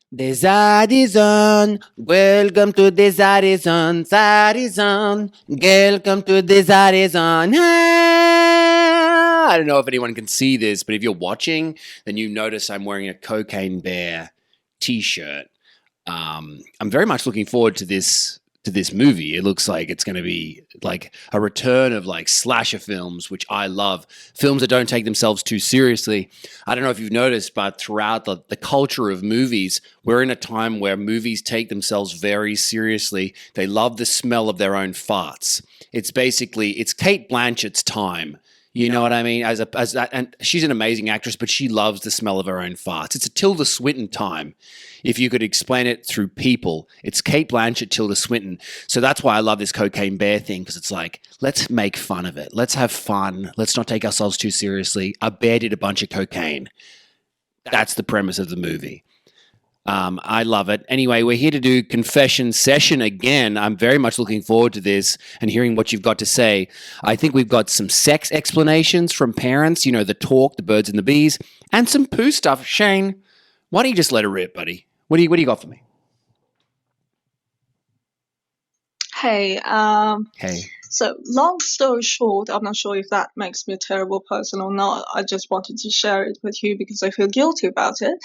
The Zaddy Zone, welcome to the Zaddy Zone, Zaddy Zone, welcome to the Zaddy Zone. I don't know if anyone can see this, but if you're watching, then you notice I'm wearing a Cocaine Bear t-shirt. I'm very much looking forward to this movie. It looks like it's going to be like a return of like slasher films, which I love. Films that don't take themselves too seriously. I don't know if you've noticed, but throughout the culture of movies, we're in a time where movies take themselves very seriously. They love the smell of their own farts. It's Kate Blanchett's time. You know what I mean? And she's an amazing actress, but she loves the smell of her own farts. It's a Tilda Swinton time. If you could explain it through people, it's Kate Blanchett, Tilda Swinton. So that's why I love this Cocaine Bear thing, because it's like, let's make fun of it. Let's have fun. Let's not take ourselves too seriously. A bear did a bunch of cocaine. That's the premise of the movie. I love it. Anyway, we're here to do confession session again. I'm very much looking forward to this and hearing what you've got to say. I think we've got some sex explanations from parents, you know, the talk, the birds and the bees, and some poo stuff. Shane, why don't you just let it rip, buddy? What do you got for me? Hey, Hey. So long story short, I'm not sure if that makes me a terrible person or not. I just wanted to share it with you because I feel guilty about it.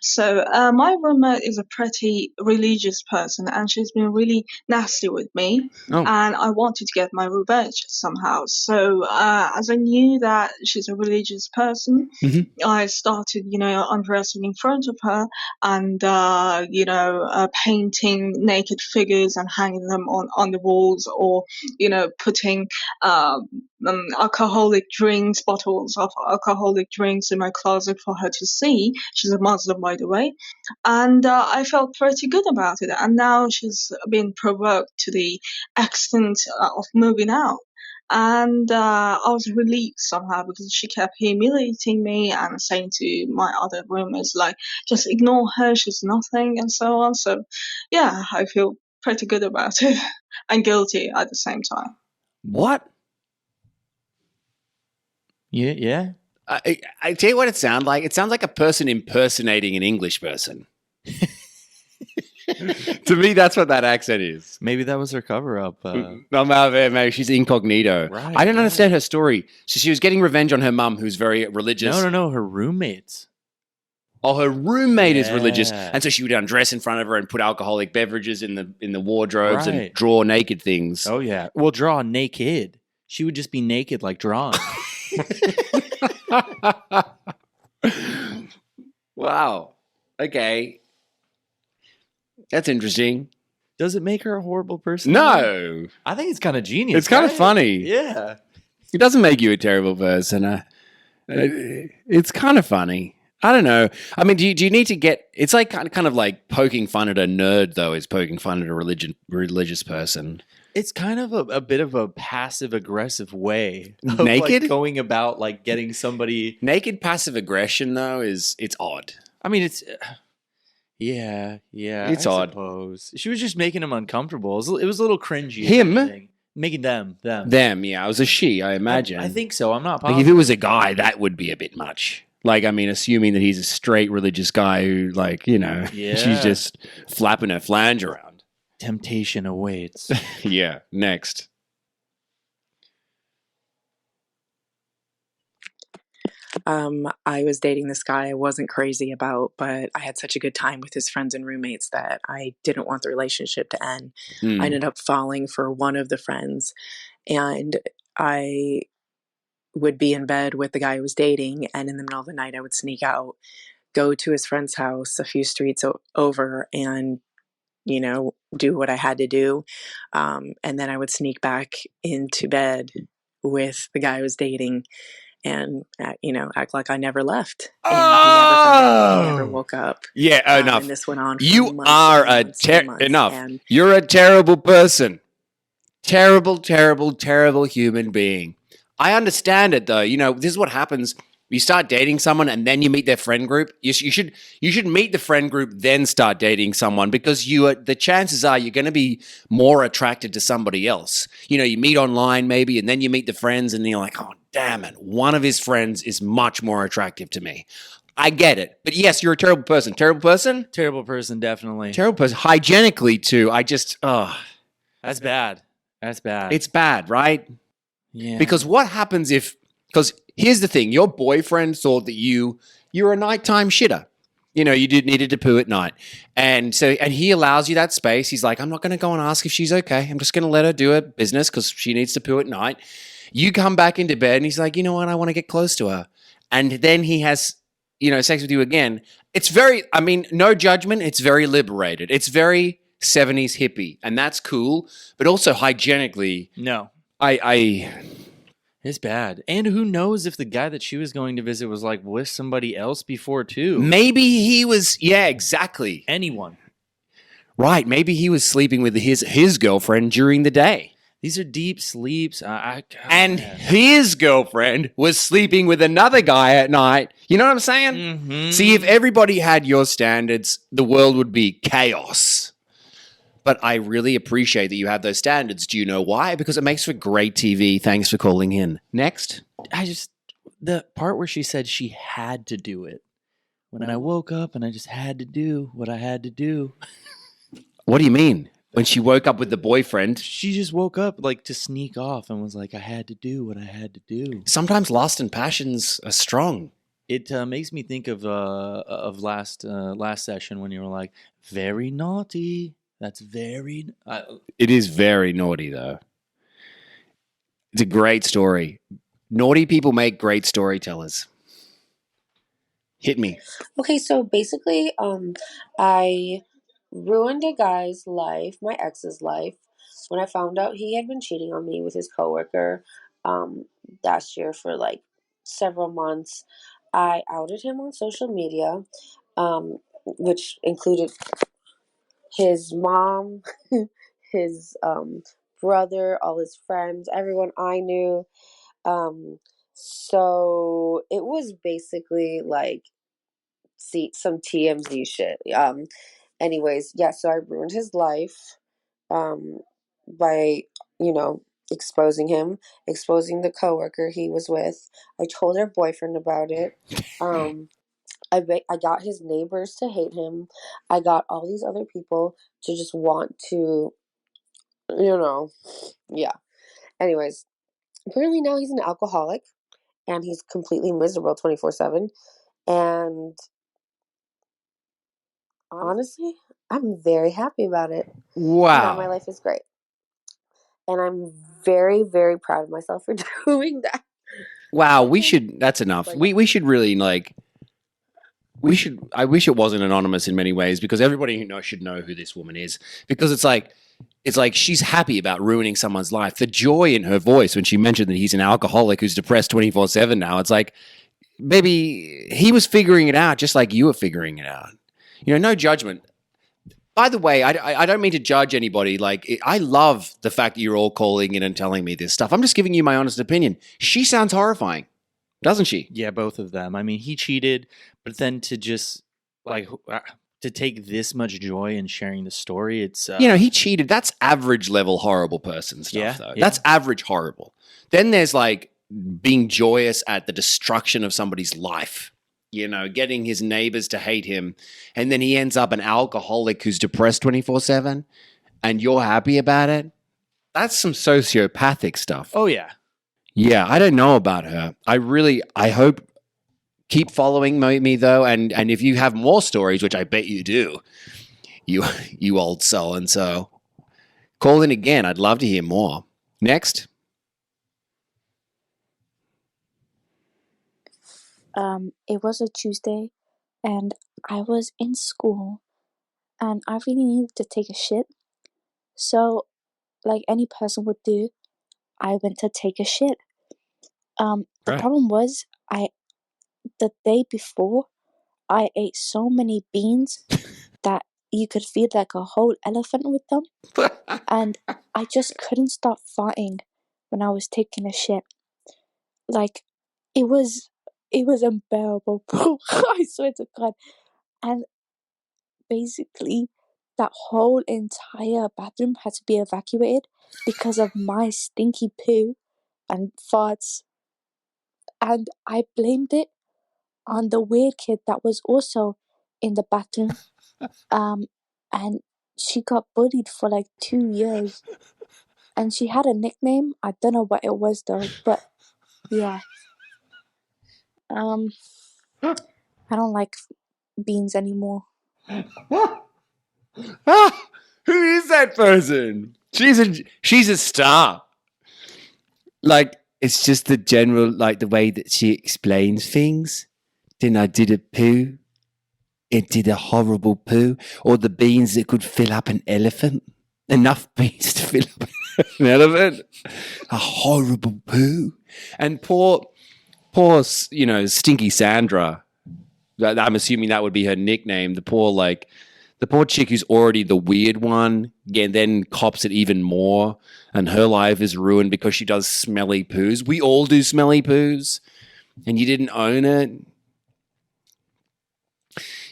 So my roommate is a pretty religious person, and she's been really nasty with me. Oh. And I wanted to get my revenge somehow. So as I knew that she's a religious person, I started, undressing in front of her and, painting naked figures and hanging them on the walls, or, putting alcoholic drinks, bottles of alcoholic drinks in my closet for her to see. She's a Muslim, by the way. And I felt pretty good about it. And now she's been provoked to the extent of moving out. And I was relieved somehow because she kept humiliating me and saying to my other roommates, like, just ignore her, she's nothing, and so on. So, yeah, I feel pretty good about it and guilty at the same time. What? Yeah. I tell you what it sounds like. It sounds like a person impersonating an English person. To me, that's what that accent is. Maybe that was her cover-up. Maybe she's incognito. Right, I don't understand her story. So she was getting revenge on her mum, who's very religious. No, her roommates. Oh, her roommate is Yeah. religious, and so she would undress in front of her and put alcoholic beverages in the wardrobes and Right. draw naked things. Oh, yeah. Well, draw naked. She would just be naked like drawing. Wow. Okay. That's interesting. Does it make her a horrible person? No. I think it's kind of genius. It's kind of right? funny. Yeah. It doesn't make you a terrible person. It's kind of funny. I don't know. I mean, do you need to get? It's like kind of like poking fun at a nerd, though, is poking fun at a religious person. It's kind of a bit of a passive aggressive way of Naked? like going about like getting somebody. Naked passive aggression, though, it's odd. I mean, it's yeah. It's I odd. suppose. She was just making him uncomfortable. It was a little cringy. if Him? anything. Making them. Them, yeah. It was a she, I imagine. I think so. I'm not Like, positive. if it was a guy, that would be a bit much. Like, I mean, assuming that he's a straight religious guy who, like, she's Yeah. just flapping her flange around. Temptation awaits. Yeah, next. I was dating this guy I wasn't crazy about, but I had such a good time with his friends and roommates that I didn't want the relationship to end. I ended up falling for one of the friends, and I would be in bed with the guy I was dating, and in the middle of the night I would sneak out, go to his friend's house a few streets over, and do what I had to do, and then I would sneak back into bed with the guy I was dating and act like I never left. And he never found out. He never woke up. Yeah, enough. And this went on for You months are and months and months. enough. And You're a terrible person. Terrible, terrible, terrible human being. I understand it though. This is what happens. You start dating someone and then you meet their friend group. You should meet the friend group, then start dating someone, because the chances are you're going to be more attracted to somebody else. You meet online maybe, and then you meet the friends, and you're like, oh damn it, one of his friends is much more attractive to me. I get it. But yes, you're a terrible person. Terrible person? Terrible person, definitely. Terrible person. Hygienically, too. That's bad. That's bad. It's bad, right? Yeah. Because what happens because here's the thing, your boyfriend thought that you're a nighttime shitter. You needed to poo at night. And he allows you that space. He's like, I'm not going to go and ask if she's okay. I'm just going to let her do her business because she needs to poo at night. You come back into bed and he's like, you know what? I want to get close to her. And then he has, sex with you again. It's no judgment. It's very liberated. It's very 70s hippie. And that's cool. But also hygienically, no. It's bad. And who knows if the guy that she was going to visit was like with somebody else before too. Maybe he was, yeah, exactly. Anyone. Right. Maybe he was sleeping with his girlfriend during the day. These are deep sleeps. His girlfriend was sleeping with another guy at night. You know what I'm saying? Mm-hmm. See, if everybody had your standards, the world would be chaos. But I really appreciate that you have those standards. Do you know why? Because it makes for great TV. Thanks for calling in. Next. The part where she said she had to do it. When I woke up and I just had to do what I had to do. What do you mean? When she woke up with the boyfriend? She just woke up like to sneak off and was like, I had to do what I had to do. Sometimes lust and passions are strong. It makes me think of last session when you were like, very naughty. That's very... It is very naughty, though. It's a great story. Naughty people make great storytellers. Hit me. Okay, so basically, I ruined a guy's life, my ex's life, when I found out he had been cheating on me with his coworker last year for like several months. I outed him on social media, which included his mom, his brother, all his friends, everyone I knew. So it was basically like some TMZ shit. Anyways, yeah, so I ruined his life by, exposing him, exposing the coworker he was with. I told her boyfriend about it. I got his neighbors to hate him. I got all these other people to just want to, yeah. Anyways, apparently now he's an alcoholic and he's completely miserable 24/7. And honestly, I'm very happy about it. Wow. Now my life is great. And I'm very, very proud of myself for doing that. Wow, that's enough. We should really I wish it wasn't anonymous in many ways because everybody should know who this woman is because it's like she's happy about ruining someone's life. The joy in her voice when she mentioned that he's an alcoholic who's depressed 24/7 now. It's like, baby, he was figuring it out just like you were figuring it out. No judgment. By the way, I don't mean to judge anybody. I love the fact that you're all calling in and telling me this stuff. I'm just giving you my honest opinion. She sounds horrifying, doesn't she? Yeah, both of them. I mean, he cheated, but then to just to take this much joy in sharing the story, it's he cheated. That's average level horrible person stuff, though. Yeah. That's average horrible. Then there's being joyous at the destruction of somebody's life. Getting his neighbors to hate him. And then he ends up an alcoholic who's depressed 24/7 and you're happy about it. That's some sociopathic stuff. Oh, yeah. Yeah, I don't know about her. I hope, keep following me though. And if you have more stories, which I bet you do, you old so-and-so, call in again. I'd love to hear more. Next. It was a Tuesday, and I was in school, and I really needed to take a shit. So, like any person would do, I went to take a shit. The problem was, the day before, I ate so many beans that you could feed like a whole elephant with them, and I just couldn't stop farting when I was taking a shit. It was unbearable, bro. I swear to God. And basically, that whole entire bathroom had to be evacuated because of my stinky poo and farts. And I blamed it on the weird kid that was also in the bathroom. And she got bullied for like 2 years. And she had a nickname. I don't know what it was though, but yeah. I don't like beans anymore. Who is that person? She's a star. Like, it's just the general, like the way that she explains things. Then I did a poo. It did a horrible poo. Or the beans that could fill up an elephant. Enough beans to fill up an elephant. A horrible poo. And poor, Stinky Sandra. I'm assuming that would be her nickname. The poor chick who's already the weird one, and then cops it even more, and her life is ruined because she does smelly poos. We all do smelly poos, and you didn't own it.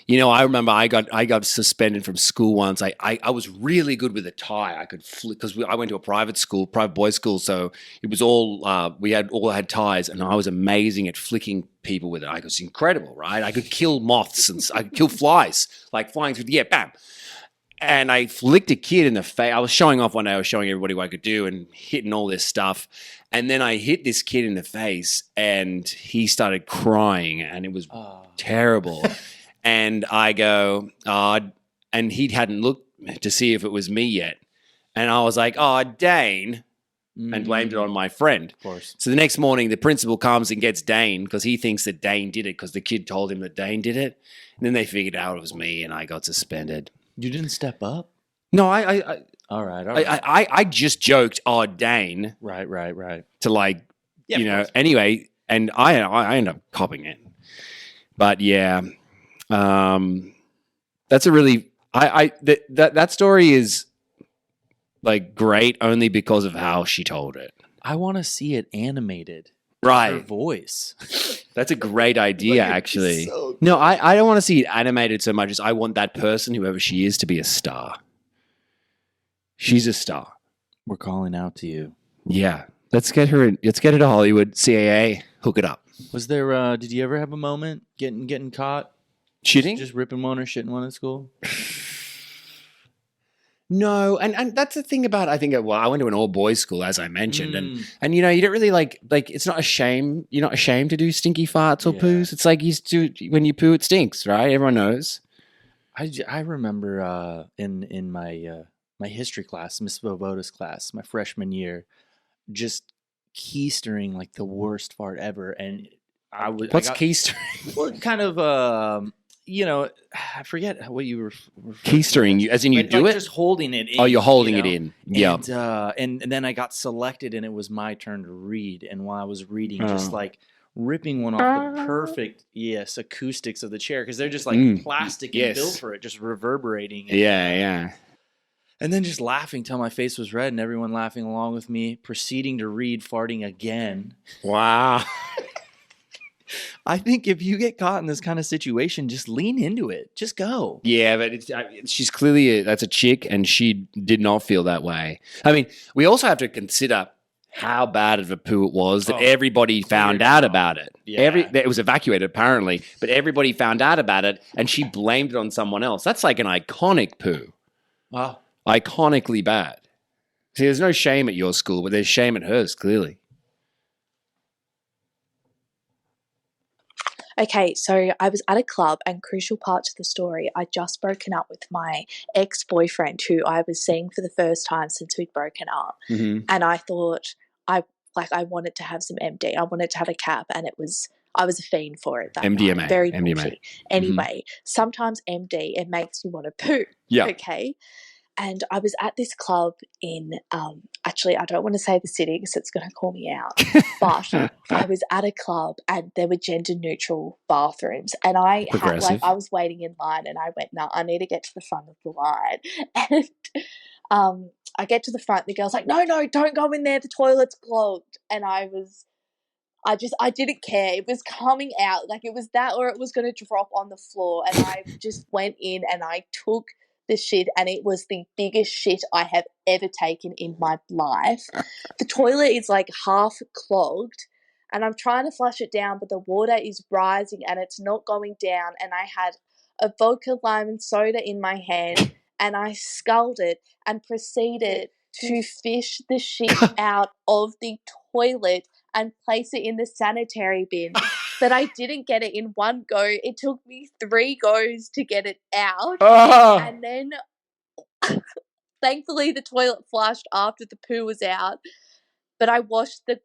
I remember I got suspended from school once. I was really good with a tie. I could flick because I went to a private boys' school, so it was all we all had ties, and I was amazing at flicking people with it. I was incredible, right? I could kill moths and I could kill flies, like flying through the air, bam. And I flicked a kid in the face. I was showing off one day. I was showing everybody what I could do and hitting all this stuff. And then I hit this kid in the face, and he started crying, and it was terrible. And I go, and he hadn't looked to see if it was me yet. And I was like, Dane, and blamed it on my friend. Of course. So the next morning, the principal comes and gets Dane because he thinks that Dane did it because the kid told him that Dane did it. And then they figured out it was me, and I got suspended. You didn't step up? No, All right. I just joked, Dane. Right. To anyway, and I end up copping it. But yeah. That's a really that story is like great only because of how she told it. I want to see it animated. Right. Her voice. That's a great idea, actually. So no, I don't want to see it animated so much as I want that person, whoever she is, to be a star. She's a star. We're calling out to you. Yeah. Let's get her to Hollywood, CAA, hook it up. Was there did you ever have a moment getting caught? Shitting? Just ripping one or shitting one at school? No, and that's the thing about, I think, I went to an all-boys school, as I mentioned, and you don't really like it's not a shame. You're not ashamed to do stinky farts or poos. It's like when you poo, it stinks, right? Everyone knows. I remember in my my history class, Miss Vovoda's class, my freshman year, just keistering like the worst fart ever, and What's keistering? Well, kind of I forget what you were keistering, as in you do it? Just holding it in. Oh, you're holding it in. Yeah. And then I got selected, and it was my turn to read. And while I was reading, just like ripping one off the perfect, acoustics of the chair, because they're just like plastic and built for it, just reverberating. And, And then just laughing till my face was red, and everyone laughing along with me, proceeding to read, farting again. Wow. I think if you get caught in this kind of situation, just lean into it. Just go. Yeah, but she's clearly that's a chick, and she did not feel that way. I mean, we also have to consider how bad of a poo it was that everybody found out about it. Yeah. It was evacuated apparently, but everybody found out about it, and she blamed it on someone else. That's like an iconic poo. Wow. Iconically bad. See, there's no shame at your school, but there's shame at hers, clearly. Okay, so I was at a club, and crucial part to the story, I'd just broken up with my ex-boyfriend who I was seeing for the first time since we'd broken up. Mm-hmm. And I thought I wanted to have some MD. I wanted to have a cap, and I was a fiend for it. That MDMA. night. Very MDMA. naughty. Anyway, sometimes MD, it makes you want to poo. Yeah. Okay. And I was at this club in, actually, I don't want to say the city because it's going to call me out, but I was at a club and there were gender-neutral bathrooms, and I was waiting in line, and I went, no, I need to get to the front of the line. And I get to the front, the girl's like, no, don't go in there, the toilet's clogged. And I didn't care. It was coming out, like it was that or it was going to drop on the floor, and I just went in and I took the shit, and it was the biggest shit I have ever taken in my life. The toilet is like half clogged, and I'm trying to flush it down, but the water is rising and it's not going down. And I had a vodka lime and soda in my hand, and I sculled it and proceeded to fish the shit out of the toilet and place it in the sanitary bin. But I didn't get it in one go. It took me 3 goes to get it out. And then thankfully the toilet flushed after the poo was out. But I washed the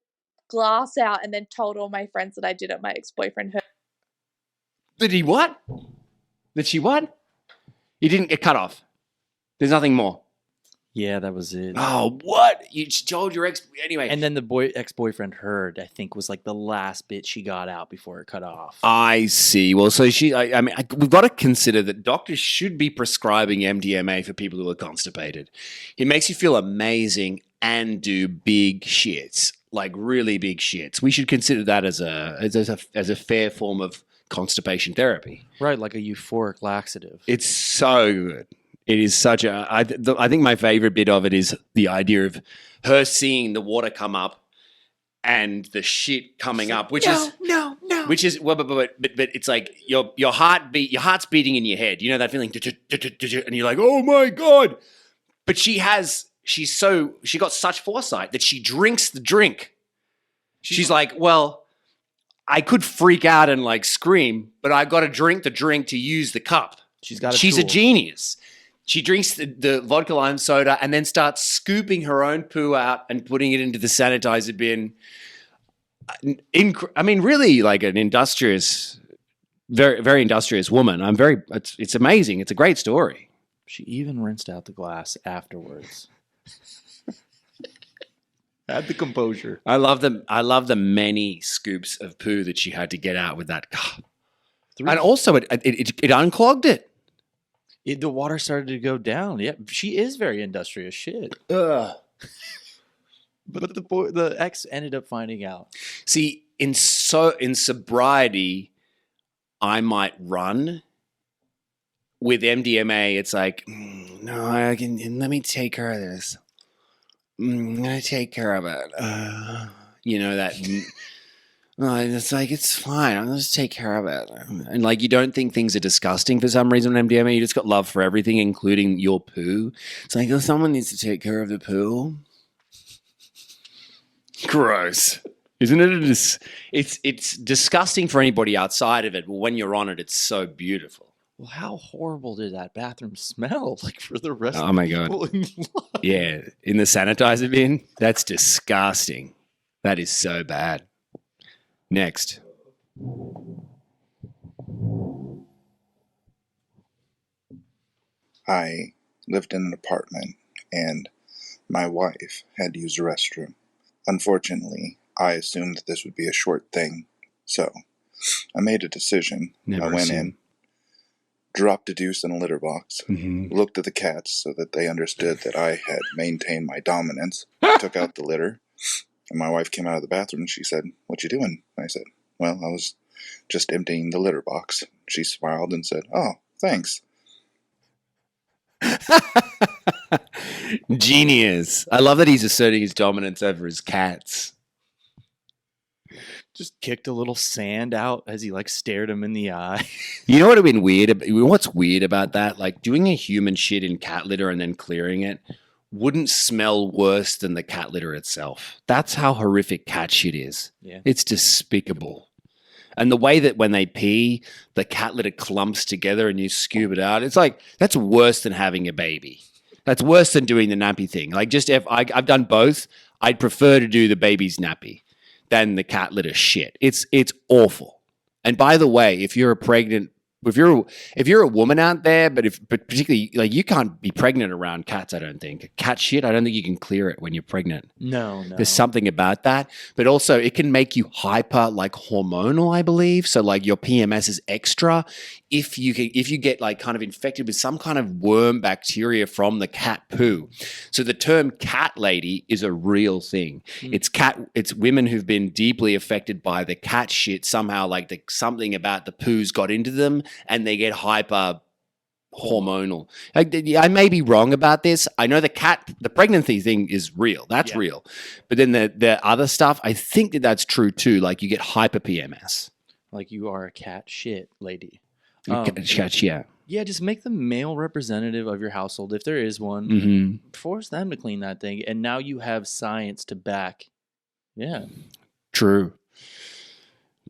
glass out and then told all my friends that I did it. My ex-boyfriend heard. Did he what? Did she what? He didn't get cut off. There's nothing more. Yeah, that was it. Oh, what? You told your ex... Anyway. And then the ex-boyfriend heard, I think, was like the last bit she got out before it cut off. I see. Well, so we've got to consider that doctors should be prescribing MDMA for people who are constipated. It makes you feel amazing and do big shits, like really big shits. We should consider that as a fair form of constipation therapy. Right, like a euphoric laxative. It's so good. It is such a... I think my favorite bit of it is the idea of her seeing the water come up and the shit coming up, which is well, but it's like your heart's beating in your head. You know that feeling, and you're like, oh my god! But she got such foresight that she drinks the drink. She's like, well, I could freak out and like scream, but I got to drink the drink to use the cup. She's a genius. She drinks the vodka lime soda and then starts scooping her own poo out and putting it into the sanitizer bin. I mean, really like an industrious, very, very industrious woman. It's amazing. It's a great story. She even rinsed out the glass afterwards. Had the composure. I love the many scoops of poo that she had to get out with that cup. And also it unclogged it. The water started to go down. Yeah, she is very industrious shit. Ugh. But the ex ended up finding out. See, in sobriety, I might run. With MDMA, it's like, no, let me take care of this. I'm gonna take care of it. It's like, it's fine. I'll just take care of it. And like, you don't think things are disgusting for some reason on MDMA. You just got love for everything, including your poo. It's like, oh, someone needs to take care of the poo. Gross. Isn't it? It's disgusting for anybody outside of it. But when you're on it, it's so beautiful. Well, how horrible did that bathroom smell like for the rest of the people in life? Yeah, in the sanitizer bin? That's disgusting. That is so bad. Next. I lived in an apartment and my wife had to use the restroom. Unfortunately, I assumed that this would be a short thing, so I made a decision. I went in, dropped a deuce in a litter box, looked at the cats so that they understood that I had maintained my dominance, took out the litter, and my wife came out of the bathroom and she said, "What you doing?" I said, "Well, I was just emptying the litter box." She smiled and said, "Oh, thanks." Genius. I love that he's asserting his dominance over his cats. Just kicked a little sand out as he like stared him in the eye. You know what would have been weird? What's weird about that? Like doing a human shit in cat litter and then clearing it wouldn't smell worse than the cat litter itself. That's how horrific cat shit is. Yeah. It's despicable. And the way that when they pee, the cat litter clumps together and you scoop it out, it's like, that's worse than having a baby. That's worse than doing the nappy thing. Like just if I've done both, I'd prefer to do the baby's nappy than the cat litter shit. It's awful. And by the way, if you're a woman out there, but particularly like you can't be pregnant around cats, I don't think. Cat shit, I don't think you can clear it when you're pregnant. No. There's something about that. But also it can make you hyper like hormonal, I believe. So like your PMS is extra if you get like kind of infected with some kind of worm bacteria from the cat poo. So the term cat lady is a real thing. It's women who've been deeply affected by the cat shit somehow, like something about the poos got into them and they get hyper hormonal. I may be wrong about this. I know the pregnancy thing is real. That's real. But then the other stuff, I think that's true too. Like you get hyper PMS. Like you are a cat shit lady. Cat, yeah. Yeah, just make the male representative of your household, if there is one. Mm-hmm. Force them to clean that thing. And now you have science to back. Yeah. True,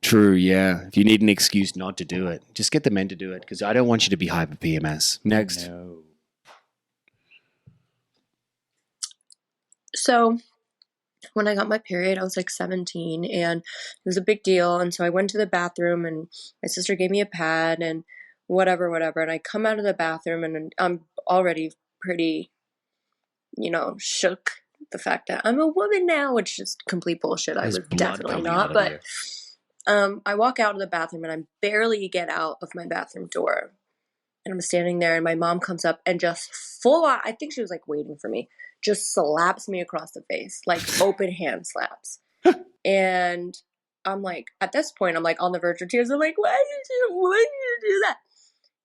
yeah. If you need an excuse not to do it, just get the men to do it because I don't want you to be hyper PMS. Next. No. So when I got my period, I was like 17 and it was a big deal. And so I went to the bathroom and my sister gave me a pad and whatever. And I come out of the bathroom and I'm already pretty, shook. The fact that I'm a woman now, which is complete bullshit. I was definitely not. But I walk out of the bathroom and I barely get out of my bathroom door. And I'm standing there and my mom comes up and just full on, I think she was like waiting for me, just slaps me across the face, like open hand slaps. And I'm like, at this point, I'm like on the verge of tears. I'm like, why did you do that?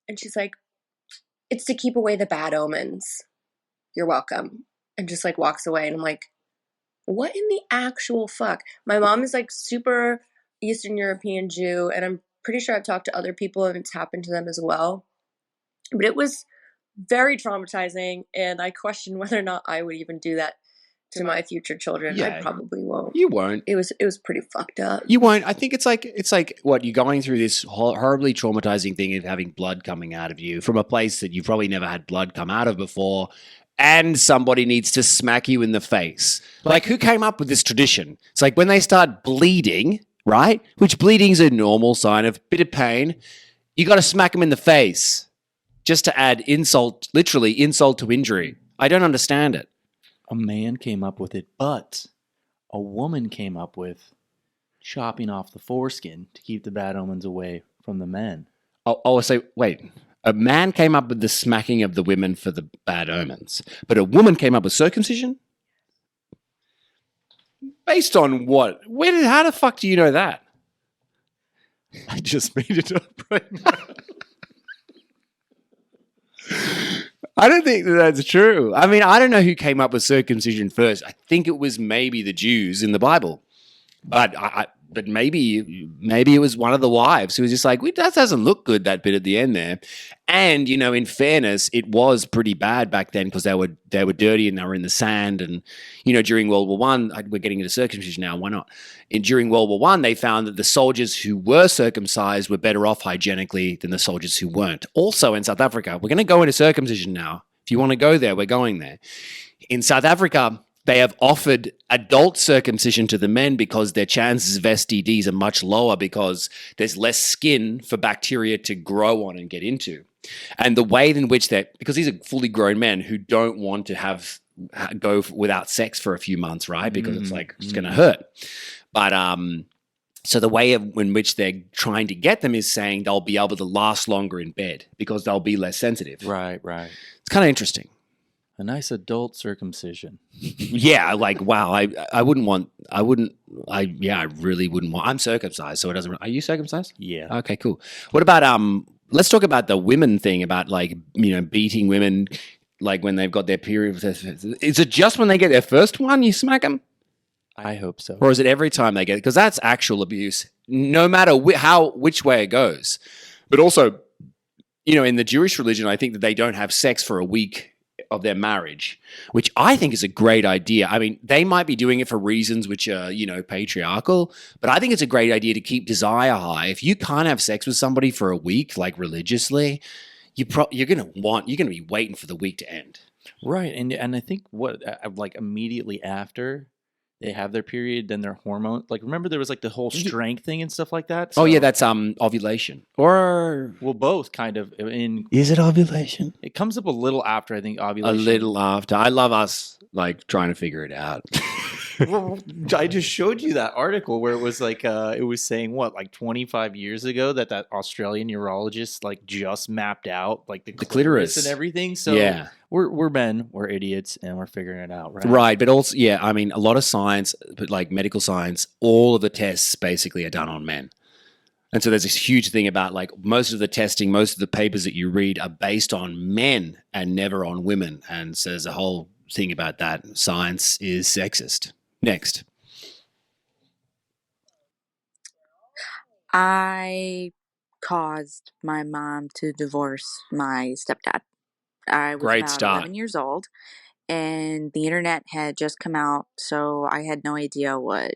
And she's like, it's to keep away the bad omens. You're welcome. And just like walks away. And I'm like, what in the actual fuck? My mom is like super Eastern European Jew. And I'm pretty sure I've talked to other people and it's happened to them as well. But it was very traumatizing. And I question whether or not I would even do that to my future children. Yeah. I probably won't. You won't. It was pretty fucked up. You won't. I think it's like what you're going through this horribly traumatizing thing of having blood coming out of you from a place that you've probably never had blood come out of before. And somebody needs to smack you in the face. Like, who came up with this tradition? It's like when they start bleeding, right? Which bleeding is a normal sign of bit of pain. You got to smack them in the face just to add insult, literally insult to injury. I don't understand it. A man came up with it, but a woman came up with chopping off the foreskin to keep the bad omens away from the men. Oh, so wait. A man came up with the smacking of the women for the bad omens, but a woman came up with circumcision? Based on what? How the fuck do you know that? I just made it up right now. I don't think that's true. I mean, I don't know who came up with circumcision first. I think it was maybe the Jews in the Bible. But maybe it was one of the wives who was just like, that doesn't look good, that bit at the end there. And, in fairness, it was pretty bad back then because they were dirty and they were in the sand. And, during World War I, we're getting into circumcision now, why not? And during World War I, they found that the soldiers who were circumcised were better off hygienically than the soldiers who weren't. Also in South Africa, we're going to go into circumcision now. If you want to go there, we're going there. In South Africa, they have offered adult circumcision to the men because their chances of STDs are much lower because there's less skin for bacteria to grow on and get into. And the way in which because these are fully grown men who don't want to go without sex for a few months, right? Because it's like, it's going to hurt. But so the way in which they're trying to get them is saying they'll be able to last longer in bed because they'll be less sensitive. Right. It's kind of interesting. A nice adult circumcision. Yeah, like, wow, I really wouldn't want. I'm circumcised, so it doesn't. Are you circumcised? Yeah. Okay, cool. What about let's talk about the women thing about like, beating women like when they've got their period. Is it just when they get their first one you smack them? I hope so. Or is it every time they get it? Because that's actual abuse, no matter which way it goes. But also, in the Jewish religion, I think that they don't have sex for a week of their marriage, which I think is a great idea. I mean, they might be doing it for reasons which are, patriarchal, but I think it's a great idea to keep desire high. If you can't have sex with somebody for a week, like religiously, you're going to be waiting for the week to end. Right. And I think like immediately after they have their period, then their hormone, like, remember there was like the whole strength thing and stuff like that? So, yeah, that's ovulation. Or well, both kind of. Is it ovulation? It comes up a little after, I think, ovulation. A little after. I love us like trying to figure it out. Well, I just showed you that article where it was like it was saying like 25 years ago that Australian urologist like just mapped out like the clitoris and everything. So yeah, we're men, we're idiots, and we're figuring it out, right? Right, but also I mean, a lot of science, but like medical science, all of the tests basically are done on men. And so there's this huge thing about like most of the testing, most of the papers that you read are based on men and never on women. And so there's a whole thing about that. Science is sexist. Next. I caused my mom to divorce my stepdad. I was Great about start. 11 years old, and the internet had just come out, so I had no idea what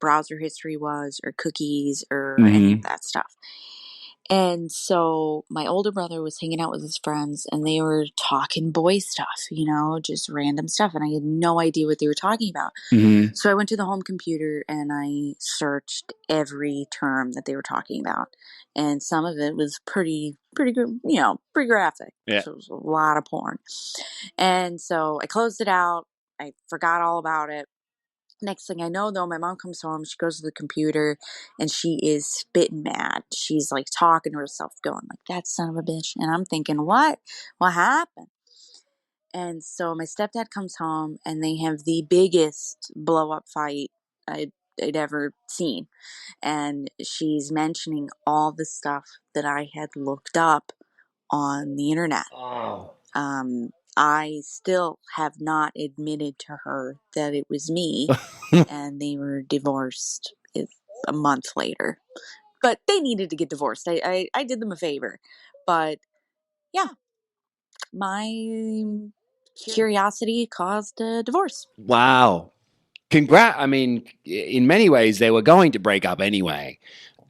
browser history was, or cookies, or any of that stuff. And so my older brother was hanging out with his friends, and they were talking boy stuff, you know, just random stuff. And I had no idea what they were talking about. So I went to the home computer and I searched every term that they were talking about. And some of it was pretty good, you know, pretty graphic. Yeah. So it was a lot of porn. And so I closed it out. I forgot all about it. Next thing I know, though, my mom comes home, she goes to the computer, and she is spitting mad. She's like talking to herself, going like, that son of a bitch. And I'm thinking, what happened? And so my stepdad comes home, and they have the biggest blow up fight I'd ever seen. And she's mentioning all the stuff that I had looked up on the internet. I still have not admitted to her that it was me, and they were divorced a month later. But they needed to get divorced. I did them a favor. But yeah, my curiosity caused a divorce. Wow. I mean, in many ways, they were going to break up anyway,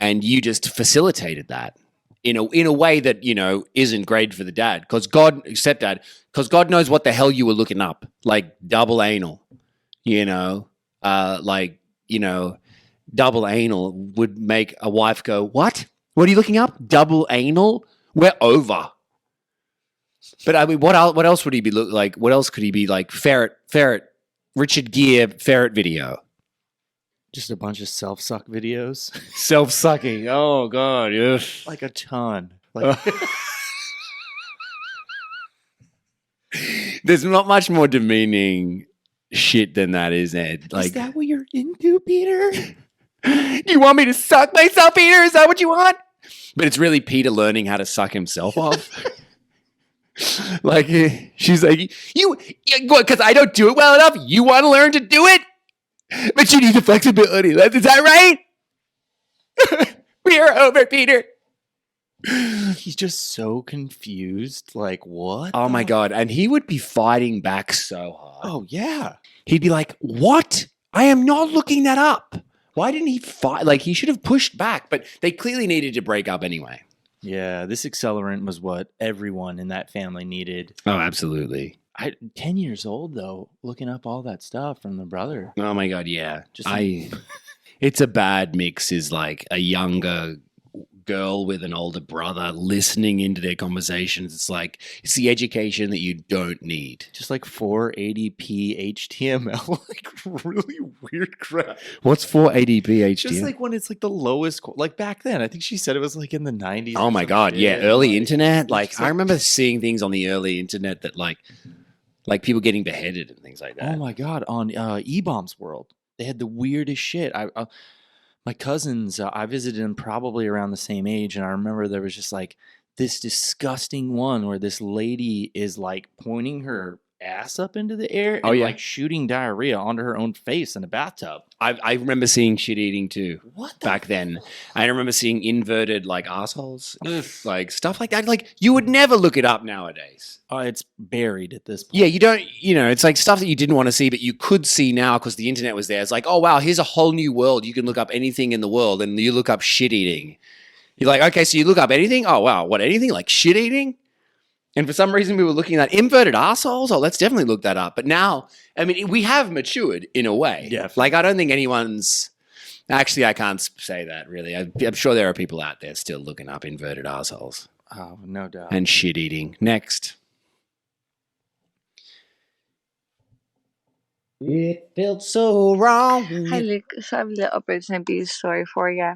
and you just facilitated that in a way that, you know, isn't great for the dad, because God knows what the hell you were looking up, like double anal, you know, double anal would make a wife go, "What? What are you looking up? Double anal? We're over." But I mean, what else would he be like? What else could he be like? Ferret, Richard Gere ferret video. Just a bunch of self-suck videos. Self-sucking. Oh, God. Ugh. Like a ton. Like There's not much more demeaning shit than that, is there? Like, is that what you're into, Peter? Do you want me to suck myself, Peter? Is that what you want? But it's really Peter learning how to suck himself off. Like, she's like, because I don't do it well enough. You want to learn to do it? But you need the flexibility. Is that right? We are over, Peter. He's just so confused. Like, what? Oh, my God. And he would be fighting back so hard. Oh, yeah. He'd be like, what? I am not looking that up. Why didn't he fight? Like, he should have pushed back. But they clearly needed to break up anyway. Yeah, this accelerant was what everyone in that family needed. Oh, absolutely. 10 years old, though, looking up all that stuff from the brother. Oh, my God, yeah. It's a bad mix, is like a younger girl with an older brother listening into their conversations. It's like, it's the education that you don't need. Just like 480p HTML, like really weird crap. What's 480p HTML? Just like when it's like the lowest, like back then. I think she said it was like in the 90s. Oh my God, yeah, early internet. Like, I remember seeing things on the early internet that like people getting beheaded and things like that. Oh my God, on E-Bombs World, they had the weirdest shit. My cousins, I visited them probably around the same age, and I remember there was just like this disgusting one where this lady is like pointing her ass up into the air and like shooting diarrhea onto her own face in a bathtub. I remember seeing shit eating too. What back then? I remember seeing inverted like assholes, like stuff like that. Like, you would never look it up nowadays. It's buried at this point. Yeah, you don't. You know, it's like stuff that you didn't want to see, but you could see now because the internet was there. It's like, oh wow, here's a whole new world. You can look up anything in the world, and you look up shit eating. You're like, okay, so you look up anything? Oh wow, what, anything like shit eating? And for some reason, we were looking at inverted assholes. Oh, let's definitely look that up. But now, I mean, we have matured in a way. Yeah. Like, I don't think anyone's... Actually, I can't say that, really. I'm sure there are people out there still looking up inverted assholes. Oh, no doubt. And shit eating. Next. It felt so wrong. Hi, Luke. So I have a little Birds and Bees story for you.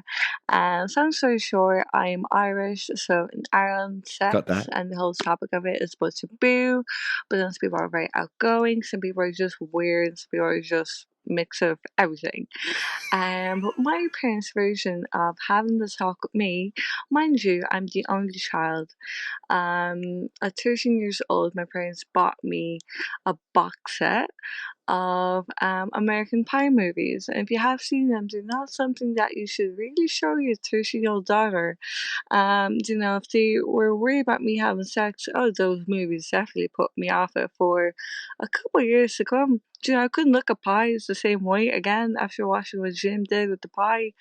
Long story short, I'm Irish, so in Ireland, Got sex that. and the whole topic of it is supposed to boo, but then some people are very outgoing, some people are just weird, some people are just mix of everything. But my parents' version of having the talk with me, mind you, I'm the only child. At 13 years old, my parents bought me a box set of American Pie movies. And if you have seen them, they're not something that you should really show your 13-year-old daughter. If they were worried about me having sex, those movies definitely put me off it for a couple of years to come. I couldn't look at pies the same way again after watching what Jim did with the pie,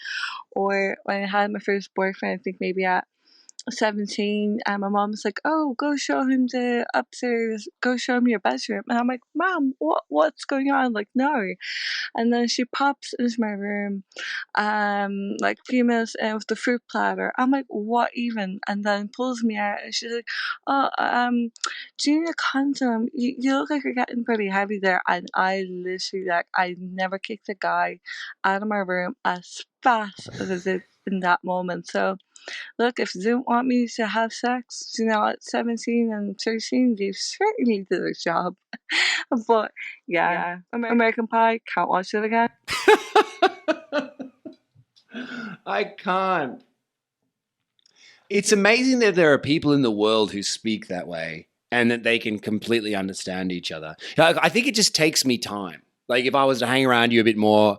or when I had my first boyfriend, I think maybe at 17, and my mom was like, "Oh, go show him the upstairs, go show him your bedroom." And I'm like, "Mom, what's going on?" Like, no. And then she pops into my room, like a few minutes in with the fruit platter. I'm like, "What even?" And then pulls me out and she's like, "Oh, do you need a condom? You look like you're getting pretty heavy there." And I literally, like, I never kicked a guy out of my room as fast as I did in that moment. So look, if you don't want me to have sex, at 17 and 13, they certainly did a job. But yeah, American Pie, can't watch it again. I can't. It's amazing that there are people in the world who speak that way and that they can completely understand each other. I think it just takes me time. Like, if I was to hang around you a bit more,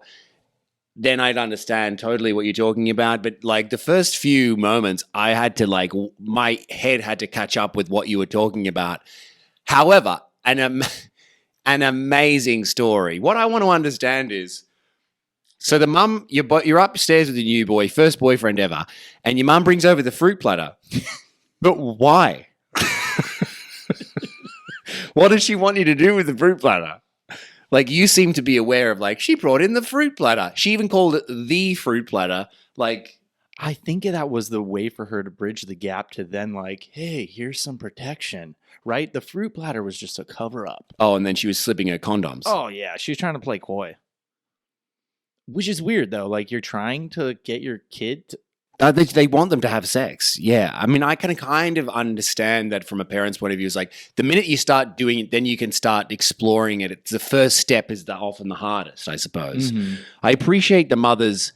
then I'd understand totally what you're talking about. But like the first few moments, I had to my head had to catch up with what you were talking about. However, an amazing story. What I want to understand is, so the mum, you're upstairs with your new boy, first boyfriend ever, and your mum brings over the fruit platter. But why? What does she want you to do with the fruit platter? Like, you seem to be aware of, like, she brought in the fruit platter. She even called it the fruit platter. Like, I think that was the way for her to bridge the gap to then, like, hey, here's some protection, right? The fruit platter was just a cover up. Oh, and then she was slipping her condoms. Oh, yeah. She was trying to play coy. Which is weird, though. Like, you're trying to get your kid to... They want them to have sex. Yeah. I mean, I can kind of understand that from a parent's point of view. It's like the minute you start doing it, then you can start exploring it. It's the first step is often the hardest, I suppose. Mm-hmm. I appreciate the mother's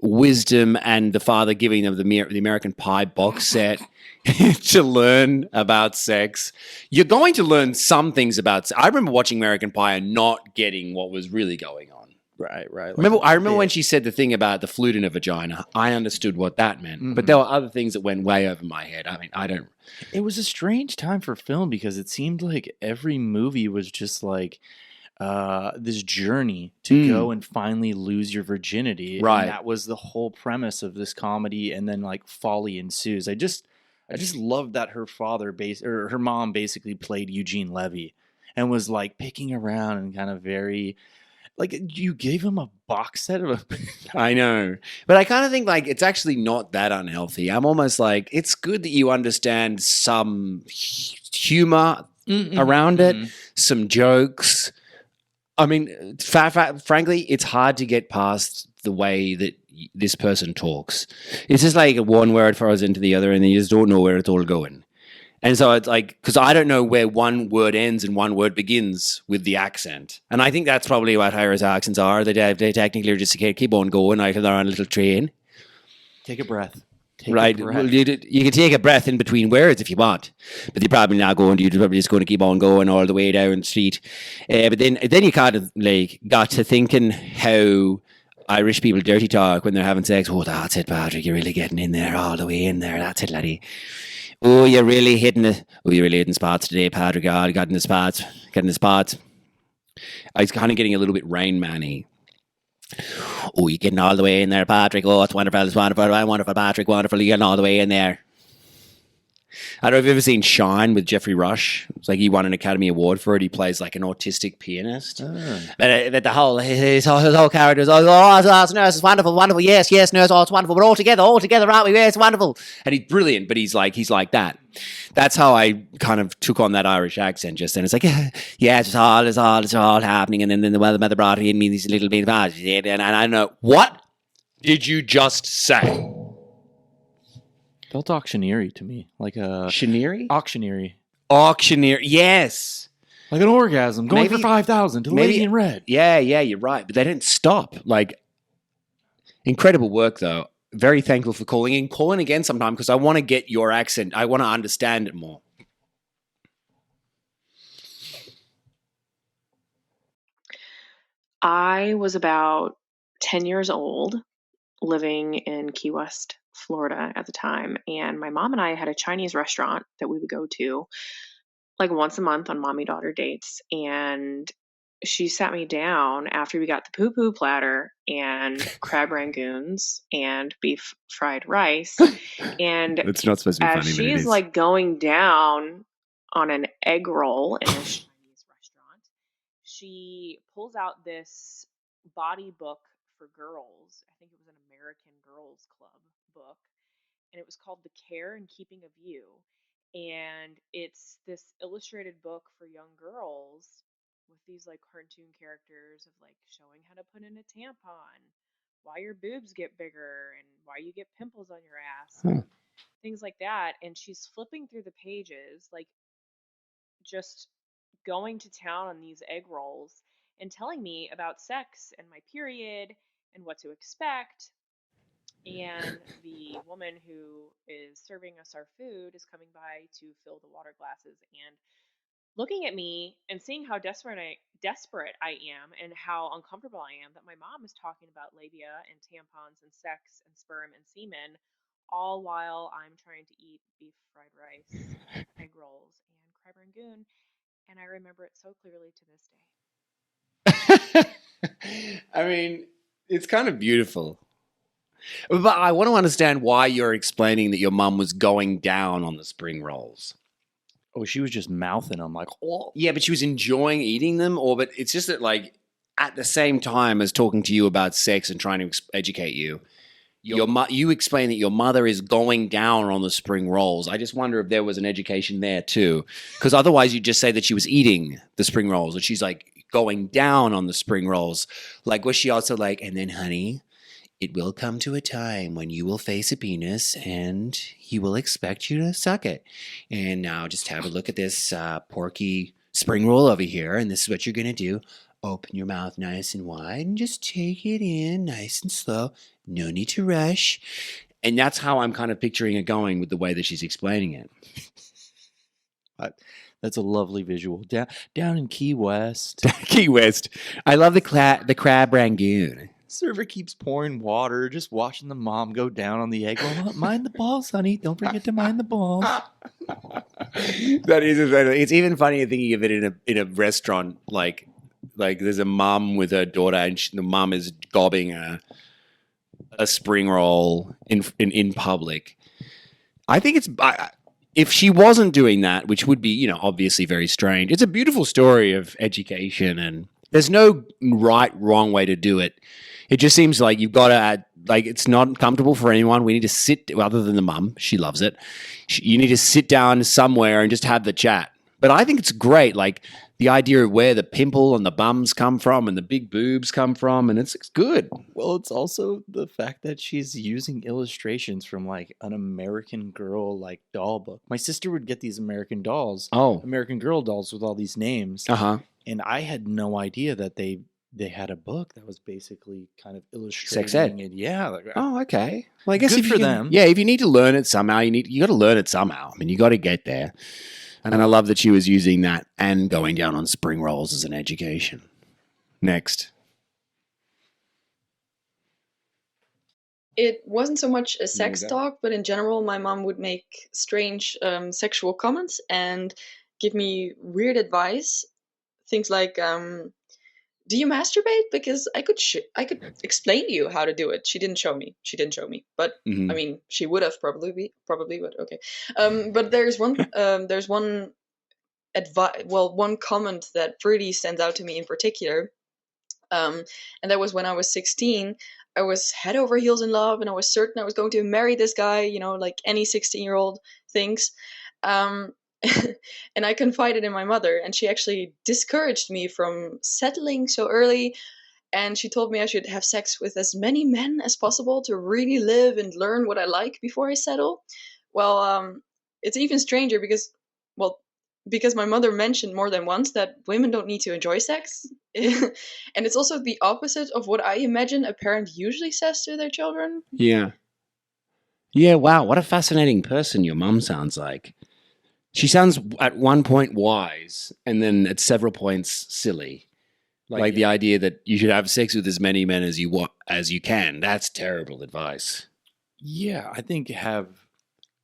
wisdom and the father giving them the American Pie box set to learn about sex. You're going to learn some things about sex. I remember watching American Pie and not getting what was really going on. Right. Like I remember when she said the thing about the flute in a vagina. I understood what that meant. Mm-hmm. But there were other things that went way over my head. I mean, I don't... It was a strange time for film because it seemed like every movie was just like this journey to go and finally lose your virginity. Right. And that was the whole premise of this comedy, and then like folly ensues. I just loved that her mom basically played Eugene Levy and was like picking around and kind of very... Like, you gave him a box set of I know. But I kind of think, like, it's actually not that unhealthy. I'm almost like, it's good that you understand some humor around it, some jokes. I mean, frankly, it's hard to get past the way that this person talks. It's just like one word throws into the other, and you just don't know where it's all going. And so it's like, because I don't know where one word ends and one word begins with the accent. And I think that's probably what Irish accents are. They technically are just to keep on going like they're on a little train. Take a breath. Well, you can take a breath in between words if you want, but you're probably not going to. You're probably just going to keep on going all the way down the street. But then you kind of like got to thinking how Irish people dirty talk when they're having sex. Oh, that's it, Patrick. You're really getting in there, all the way in there. That's it, laddie. Oh, you're really hitting spots today, Patrick. God, getting the spots. I was kind of getting a little bit Rain Man-y. Oh, you're getting all the way in there, Patrick. Oh, it's wonderful, wonderful, Patrick, wonderful. You're getting all the way in there. I don't know if you've ever seen Shine with Jeffrey Rush. It's like he won an Academy Award for it. He plays like an autistic pianist. But the whole, his whole character is, nurse, it's wonderful, yes, nurse, it's wonderful. We're all together, aren't we? Yes, wonderful. And he's brilliant, but he's like that. That's how I kind of took on that Irish accent just then. It's like, yeah, it's all happening. And then the mother brought in me these little bit of, and I don't know, what did you just say? Felt auctioneery to me, like a Auctioneery? auctioneery, Yes. like an orgasm going for 5,000 to the lady in red. Yeah, you're right. But they didn't stop. Like, incredible work, though. Very thankful for calling in. Call in again sometime because I want to get your accent. I want to understand it more. I was about 10 years old, living in Key West, Florida at the time, and my mom and I had a Chinese restaurant that we would go to like once a month on mommy-daughter dates, and she sat me down after we got the poo-poo platter and crab rangoons and beef fried rice, and It's not supposed to be as funny, but she it is is. like going down on an egg roll in this Chinese restaurant, she pulls out this body book for girls. I think it was an American Girls Club book, and it was called The Care and Keeping of You. And it's this illustrated book for young girls with these like cartoon characters of like showing how to put in a tampon, why your boobs get bigger, and why you get pimples on your ass, and things like that. And she's flipping through the pages, like just going to town on these egg rolls and telling me about sex and my period and what to expect. And the woman who is serving us our food is coming by to fill the water glasses and looking at me and seeing how desperate I am and how uncomfortable I am that my mom is talking about labia and tampons and sex and sperm and semen, all while I'm trying to eat beef fried rice, egg rolls, and crab rangoon. And I remember it so clearly to this day. I mean, it's kind of beautiful. But I want to understand why you're explaining that your mum was going down on the spring rolls. Oh, she was just mouthing them like, oh. Yeah, but she was enjoying eating them, but it's just that, like, at the same time as talking to you about sex and trying to educate you, you explain that your mother is going down on the spring rolls. I just wonder if there was an education there too, because otherwise you'd just say that she was eating the spring rolls, and she's like going down on the spring rolls. Like, was she also like, and then, honey, it will come to a time when you will face a penis and he will expect you to suck it. And now just have a look at this porky spring roll over here, and this is what you're going to do. Open your mouth nice and wide and just take it in nice and slow. No need to rush. And that's how I'm kind of picturing it going with the way that she's explaining it. That's a lovely visual. Down in Key West. Key West. I love the crab rangoon. Server keeps pouring water, just watching the mom go down on the egg roll. Mind the balls, honey. Don't forget to mind the balls. That is, it's even funnier thinking of it in a restaurant, like there's a mom with her daughter, and the mom is gobbing a spring roll in public. I think it's if she wasn't doing that, which would be obviously very strange. It's a beautiful story of education, and there's no wrong way to do it. It just seems like you've got to it's not comfortable for anyone. We need to sit, other than the mum, she loves it. You need to sit down somewhere and just have the chat. But I think it's great, like the idea of where the pimple and the bums come from and the big boobs come from, and it's good. Well, it's also the fact that she's using illustrations from like an American Girl like doll book. My sister would get these American dolls, American Girl dolls with all these names. And I had no idea that they had a book that was basically kind of illustrating sex ed. It. Yeah. Okay. Well, I guess good for them. Yeah, if you need to learn it somehow, you got to learn it somehow. I mean, you got to get there. And I love that she was using that and going down on spring rolls as an education. Next. It wasn't so much a sex talk, but in general, my mom would make strange sexual comments and give me weird advice. Things like, do you masturbate? Because I could explain to you how to do it. She didn't show me. But I mean, she would have probably, but okay. But there's one one comment that really stands out to me in particular. And that was when I was 16. I was head over heels in love, and I was certain I was going to marry this guy, like any 16-year-old thinks. And I confided in my mother, and she actually discouraged me from settling so early. And she told me I should have sex with as many men as possible to really live and learn what I like before I settle. Well, it's even stranger because my mother mentioned more than once that women don't need to enjoy sex. And it's also the opposite of what I imagine a parent usually says to their children. Yeah. Yeah, wow, what a fascinating person your mum sounds like. She sounds at one point wise and then at several points silly. Like the idea that you should have sex with as many men as you can. That's terrible advice. Yeah, I think have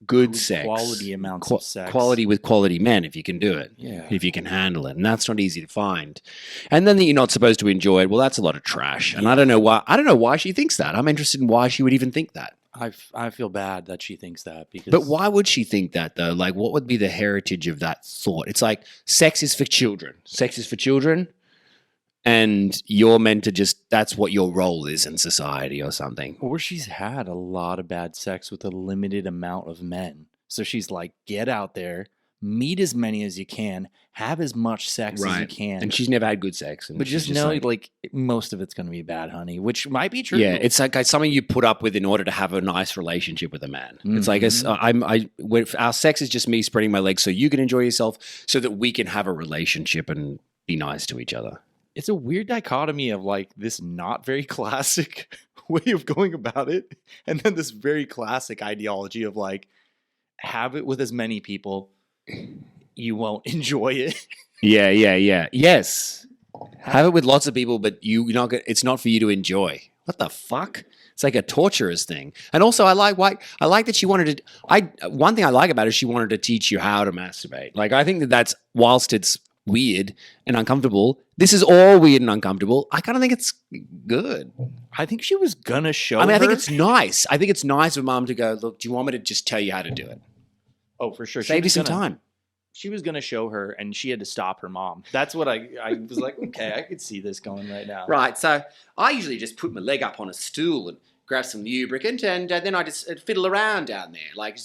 good sex. Quality amounts of sex. Quality with quality men if you can do it. Yeah. If you can handle it. And that's not easy to find. And then that you're not supposed to enjoy it. Well, that's a lot of trash. And I don't know why she thinks that. I'm interested in why she would even think that. I feel bad that she thinks that because. But why would she think that though? Like, what would be the heritage of that thought? It's like sex is for children. Sex is for children. And you're meant to that's what your role is in society or something. Or she's had a lot of bad sex with a limited amount of men. So she's like, get out there, meet as many as you can, have as much sex as you can. And she's never had good sex. But just know, like, most of it's going to be bad, honey, which might be true. Yeah, it's like something you put up with in order to have a nice relationship with a man. Mm-hmm. It's like our sex is just me spreading my legs so you can enjoy yourself so that we can have a relationship and be nice to each other. It's a weird dichotomy of like this not very classic way of going about it. And then this very classic ideology of like, have it with as many people, you won't enjoy it. Yeah. Yes. Have it with lots of people, but it's not for you to enjoy. What the fuck? It's like a torturous thing. And also I like that she wanted to, one thing I like about it is she wanted to teach you how to masturbate. Like I think that's, whilst it's weird and uncomfortable, this is all weird and uncomfortable, I kind of think it's good. I think she was gonna show I think it's nice. I think it's nice for mom to go, look, do you want me to just tell you how to do it? Oh, for sure. Save you some time. She was going to show her, and she had to stop her mom. That's what I was like, okay, I could see this going right now. Right, so I usually just put my leg up on a stool and grab some lubricant, and then I just fiddle around down there. Like,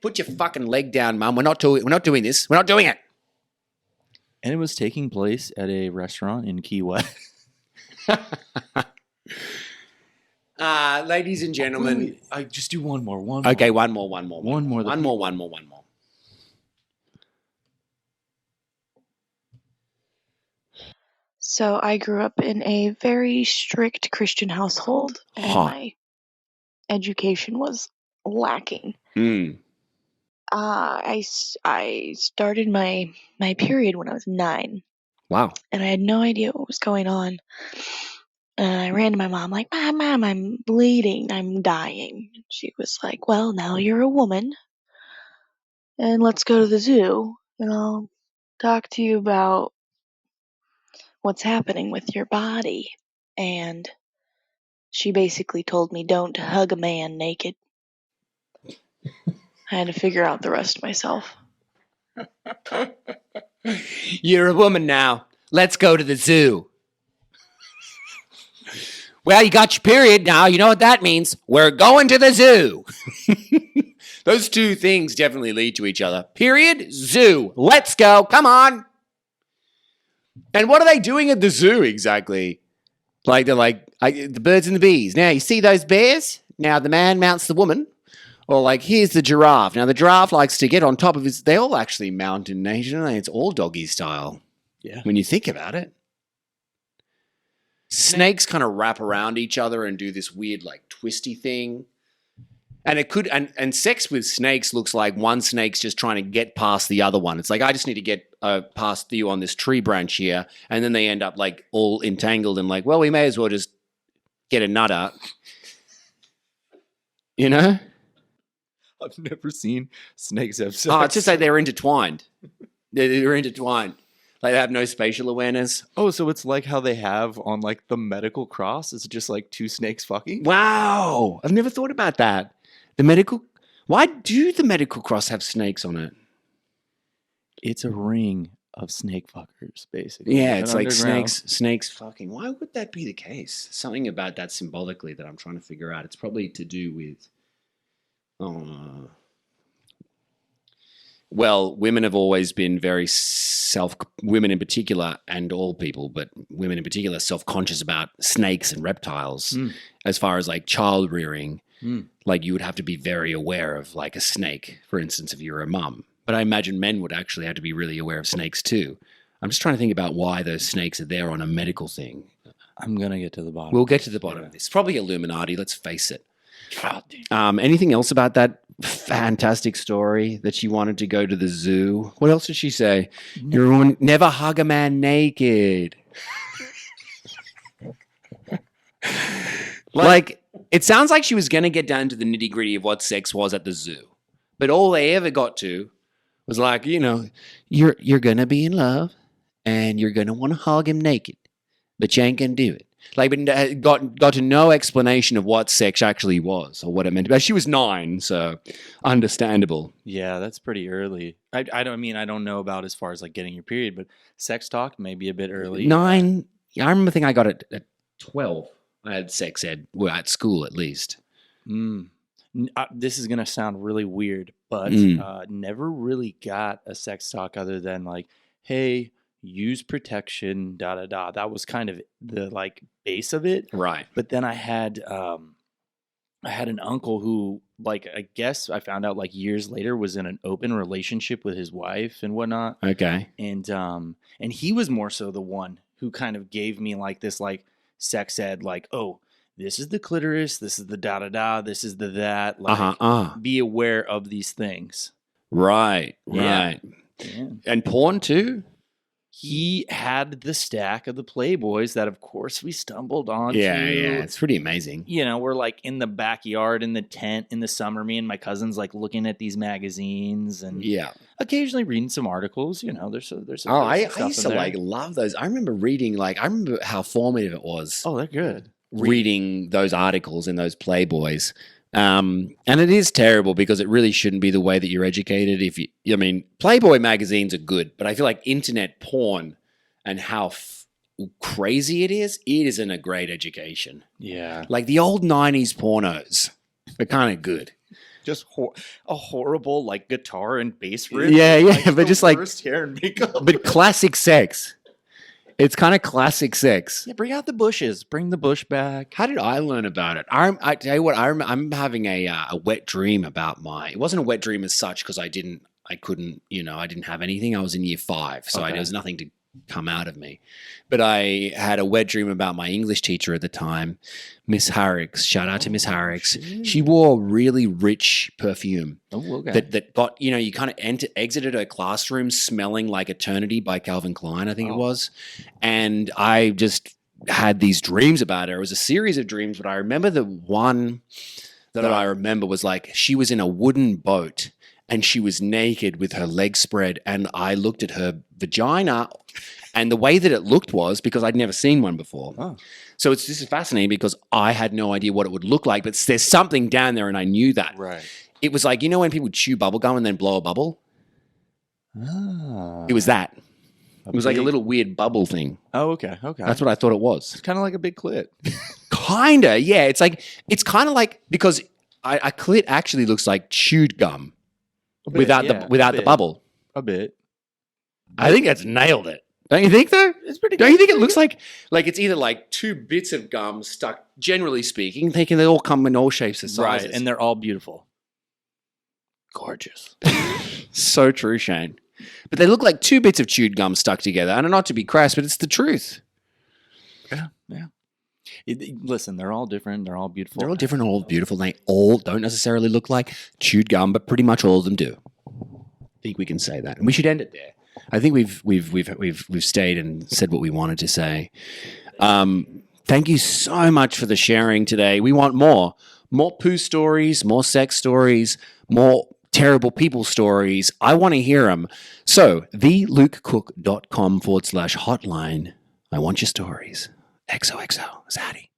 put your fucking leg down, Mum. We're not doing this. We're not doing it. And it was taking place at a restaurant in Key West. Ladies and gentlemen. Wait. I just do one more. Okay, one more. One more. One more. So I grew up in a very strict Christian household, and my education was lacking. I started my period when I was 9. Wow. And I had no idea what was going on. And I ran to my mom like, Mom, I'm bleeding. I'm dying. And she was like, well, now you're a woman. And let's go to the zoo. And I'll talk to you about what's happening with your body. And she basically told me, don't hug a man naked. I had to figure out the rest myself. You're a woman now. Let's go to the zoo. Well, you got your period now. You know what that means. We're going to the zoo. Those two things definitely lead to each other. Period, zoo. Let's go. Come on. And what are they doing at the zoo exactly? Like they're like the birds and the bees. Now, you see those bears? Now the man mounts the woman. Or like, here's the giraffe. Now, the giraffe likes to get on top of his... They all actually mount in nature, don't they? It's all doggy style. Yeah. When you think about it. Snakes kind of wrap around each other and do this weird, like, twisty thing. And it could... And sex with snakes looks like one snake's just trying to get past the other one. It's like, I just need to get past you on this tree branch here. And then they end up, like, all entangled and like, well, we may as well just get a nut up. You know? I've never seen snakes have sex. Oh, it's just like they're intertwined. They're intertwined. Like they have no spatial awareness. Oh, so it's like how they have on like the medical cross. It's just like two snakes fucking. Wow. I've never thought about that. Why do the medical cross have snakes on it? It's a ring of snake fuckers, basically. Yeah, it's like snakes fucking. Why would that be the case? Something about that symbolically that I'm trying to figure out. It's probably to do with... Well, women have always been very women in particular, and all people, but women in particular, self-conscious about snakes and reptiles as far as like child rearing. Like you would have to be very aware of like a snake, for instance, if you were a mum. But I imagine men would actually have to be really aware of snakes too. I'm just trying to think about why those snakes are there on a medical thing. I'm going to get to the bottom. We'll get to the bottom of this. Probably Illuminati, let's face it. Anything else about that fantastic story that she wanted to go to the zoo? What else did she say? You never hug a man naked. Like, it sounds like she was going to get down to the nitty gritty of what sex was at the zoo. But all they ever got to was like, you know, you're going to be in love and you're going to want to hug him naked, but you ain't going to do it. Like, but got to no explanation of what sex actually was or what it meant to be. She was 9, so understandable. Yeah, that's pretty early. I don't know about as far as like getting your period, but sex talk may be a bit early. 9. I remember thinking I got it at 12. I had sex ed, well, at school at least. This is going to sound really weird, but never really got a sex talk other than like, hey, use protection, da-da-da. That was kind of the like base of it. Right. But then I had an uncle who, like, I guess I found out like years later was in an open relationship with his wife and whatnot. Okay. And he was more so the one who kind of gave me like this like sex ed, like, oh, this is the clitoris, this is the da-da-da, this is the that. Like, be aware of these things. Right. Yeah. And porn too? He had the stack of the Playboys that, of course, we stumbled onto. Yeah, it's pretty amazing. You know, we're like in the backyard, in the tent, in the summer, me and my cousins like looking at these magazines and occasionally reading some articles. You know, there's some. I used to like love those. I remember reading I remember how formative it was. Oh, they're good. Reading those articles in those Playboys. And it is terrible because it really shouldn't be the way that you're educated. Playboy magazines are good, but I feel like internet porn and how crazy it isn't a great education. Yeah. Like the old 90s pornos are kind of good. Just a horrible like guitar and bass riff. Yeah, like, but just like hair and makeup. But classic sex. It's kind of classic sex. Yeah, bring out the bushes. Bring the bush back. How did I learn about it? I tell you what, I'm having a wet dream about it wasn't a wet dream as such because I didn't have anything. I was in year 5, so there was nothing to come out of me. But I had a wet dream about my English teacher at the time, Miss Harricks. Shout out to Miss Harricks. Shit. She wore really rich perfume. Oh, okay. That got, you kind of exited her classroom smelling like Eternity by Calvin Klein, I think it was. And I just had these dreams about her. It was a series of dreams, but I remember the one that I remember was like she was in a wooden boat and she was naked with her legs spread, and I looked at her vagina, and the way that it looked was because I'd never seen one before. Oh. So this is fascinating because I had no idea what it would look like, but there's something down there, and I knew that. Right. It was like, when people chew bubble gum and then blow a bubble? It was that. It was like a little weird bubble thing. Oh, okay. That's what I thought it was. It's kind of like a big clit. Kinda, yeah. It's kind of like, because a clit actually looks like chewed gum. Without the bubble. A bit. I think that's nailed it. Don't you think though? It's pretty good. Don't you think it looks like it's either like 2 bits of gum stuck, generally speaking, they all come in all shapes and sizes. Right, and they're all beautiful. Gorgeous. So true, Shane. But they look like 2 bits of chewed gum stuck together. And not to be crass, but it's the truth. Yeah. Listen, they're all different. They're all beautiful. They're all different, all beautiful. They all don't necessarily look like chewed gum, but pretty much all of them do. I think we can say that, and we should end it there. I think we've stayed and said what we wanted to say. Thank you so much for the sharing today. We want more poo stories, more sex stories, more terrible people stories. I want to hear them. So, thelukecook.com/hotline. I want your stories. XOXO, Zaddy.